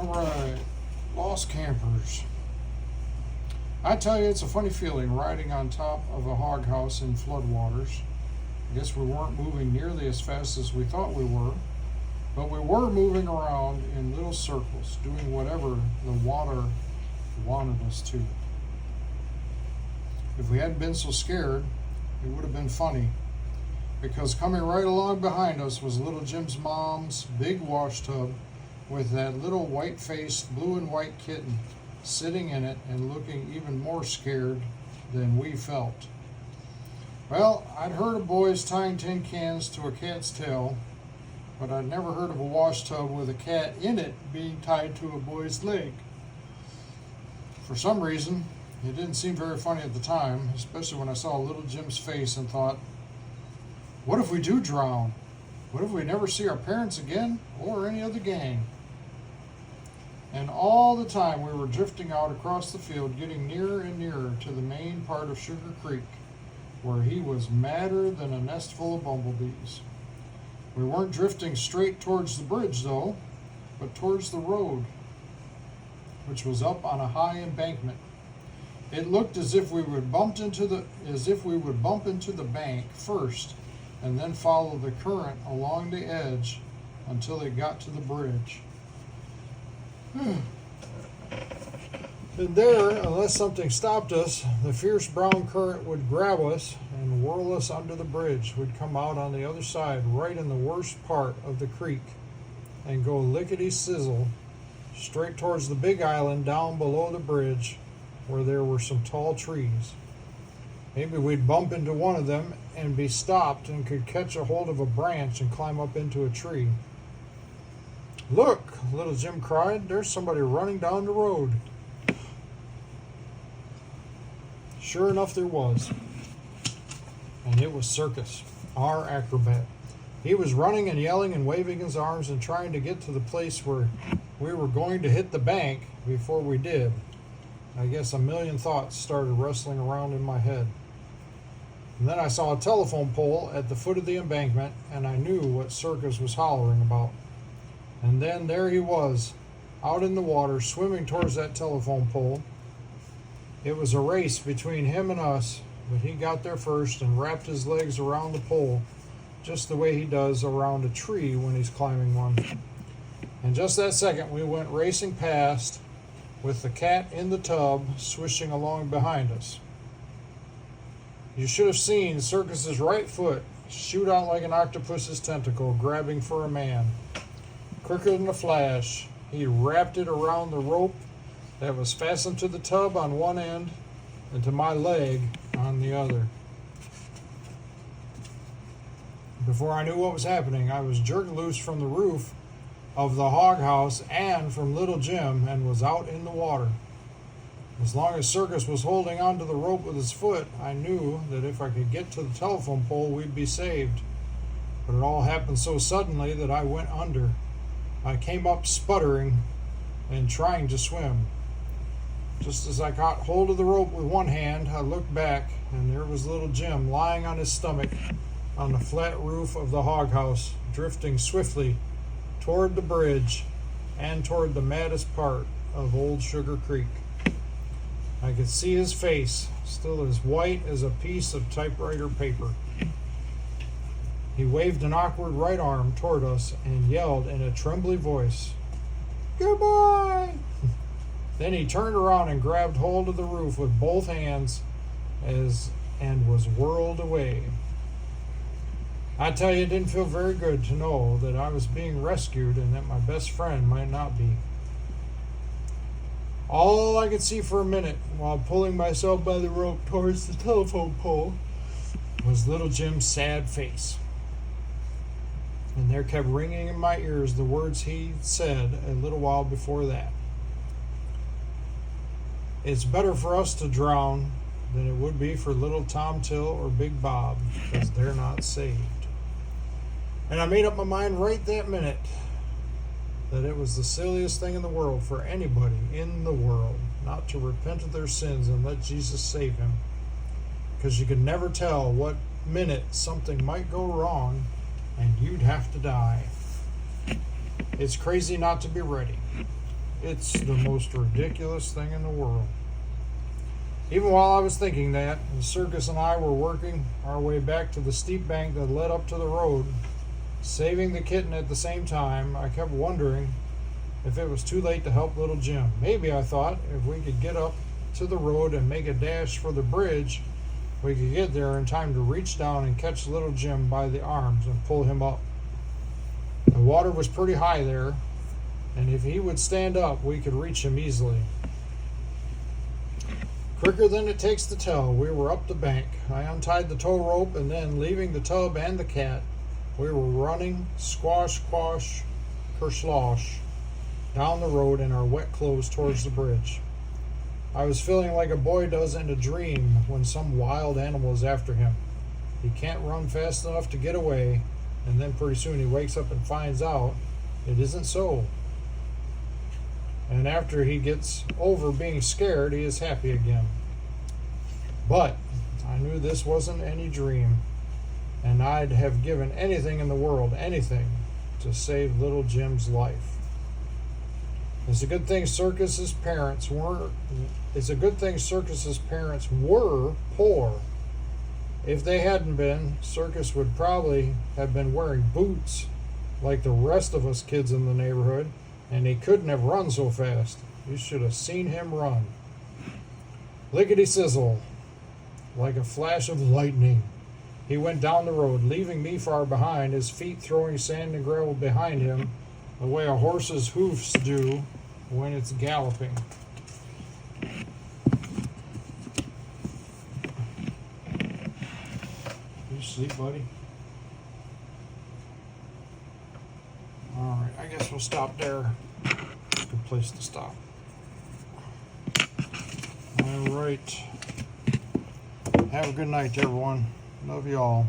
Alright, lost campers. I tell you, it's a funny feeling riding on top of a hog house in floodwaters. I guess we weren't moving nearly as fast as we thought we were, but we were moving around in little circles, doing whatever the water wanted us to. If we hadn't been so scared, it would have been funny, because coming right along behind us was little Jim's mom's big wash tub with that little white-faced blue and white kitten sitting in it and looking even more scared than we felt. Well, I'd heard of boys tying tin cans to a cat's tail, but I'd never heard of a wash tub with a cat in it being tied to a boy's leg. For some reason, it didn't seem very funny at the time, especially when I saw little Jim's face and thought, what if we do drown? What if we never see our parents again or any of the gang? And all the time we were drifting out across the field, getting nearer and nearer to the main part of Sugar Creek, where he was madder than a nest full of bumblebees. We weren't drifting straight towards the bridge though, but towards the road, which was up on a high embankment. It looked as if we would bump into the bank first, and then follow the current along the edge until it got to the bridge. And there, unless something stopped us, the fierce brown current would grab us and whirl us under the bridge. We'd come out on the other side, right in the worst part of the creek, and go lickety-sizzle straight towards the big island down below the bridge where there were some tall trees. Maybe we'd bump into one of them and be stopped and could catch a hold of a branch and climb up into a tree. Look, little Jim cried, there's somebody running down the road. Sure enough, there was. And it was Circus, our acrobat. He was running and yelling and waving his arms and trying to get to the place where we were going to hit the bank before we did. I guess a million thoughts started wrestling around in my head. And then I saw a telephone pole at the foot of the embankment, and I knew what Circus was hollering about. And then there he was, out in the water, swimming towards that telephone pole. It was a race between him and us, but he got there first and wrapped his legs around the pole, just the way he does around a tree when he's climbing one. And just that second, we went racing past, with the cat in the tub swishing along behind us. You should have seen Circus's right foot shoot out like an octopus's tentacle, grabbing for a man. Quicker than a flash, he wrapped it around the rope that was fastened to the tub on one end and to my leg on the other. Before I knew what was happening, I was jerked loose from the roof of the hog house and from little Jim and was out in the water. As long as Circus was holding onto the rope with his foot, I knew that if I could get to the telephone pole, we'd be saved. But it all happened so suddenly that I went under. I came up sputtering and trying to swim. Just as I caught hold of the rope with one hand, I looked back, and there was little Jim lying on his stomach on the flat roof of the hog house, drifting swiftly toward the bridge and toward the maddest part of Old Sugar Creek. I could see his face, still as white as a piece of typewriter paper. He waved an awkward right arm toward us and yelled in a trembly voice, "Goodbye!" Then he turned around and grabbed hold of the roof with both hands and was whirled away. I tell you, it didn't feel very good to know that I was being rescued and that my best friend might not be. All I could see for a minute while pulling myself by the rope towards the telephone pole was little Jim's sad face. And there kept ringing in my ears the words he said a little while before that. It's better for us to drown than it would be for little Tom Till or Big Bob, because they're not saved. And I made up my mind right that minute that it was the silliest thing in the world for anybody in the world not to repent of their sins and let Jesus save him. Because you could never tell what minute something might go wrong and you'd have to die. It's crazy not to be ready. It's the most ridiculous thing in the world. Even while I was thinking that, the circus and I were working our way back to the steep bank that led up to the road, saving the kitten at the same time, I kept wondering if it was too late to help little Jim. Maybe, I thought, if we could get up to the road and make a dash for the bridge, we could get there in time to reach down and catch little Jim by the arms and pull him up. The water was pretty high there, and if he would stand up, we could reach him easily. Quicker than it takes to tell, we were up the bank. I untied the tow rope, and then, leaving the tub and the cat, we were running squash, squash, kerslosh down the road in our wet clothes towards the bridge. I was feeling like a boy does in a dream when some wild animal is after him. He can't run fast enough to get away, and then pretty soon he wakes up and finds out it isn't so. And after he gets over being scared, he is happy again. But I knew this wasn't any dream, and I'd have given anything in the world, anything, to save little Jim's life. It's a good thing Circus's parents were poor. If they hadn't been, Circus would probably have been wearing boots like the rest of us kids in the neighborhood, and he couldn't have run so fast. You should have seen him run. Lickety-sizzle, like a flash of lightning, he went down the road, leaving me far behind, his feet throwing sand and gravel behind him, the way a horse's hoofs do when it's galloping. You sleep, buddy? Alright, I guess we'll stop there. Good place to stop. Alright. Have a good night, everyone. Love you all.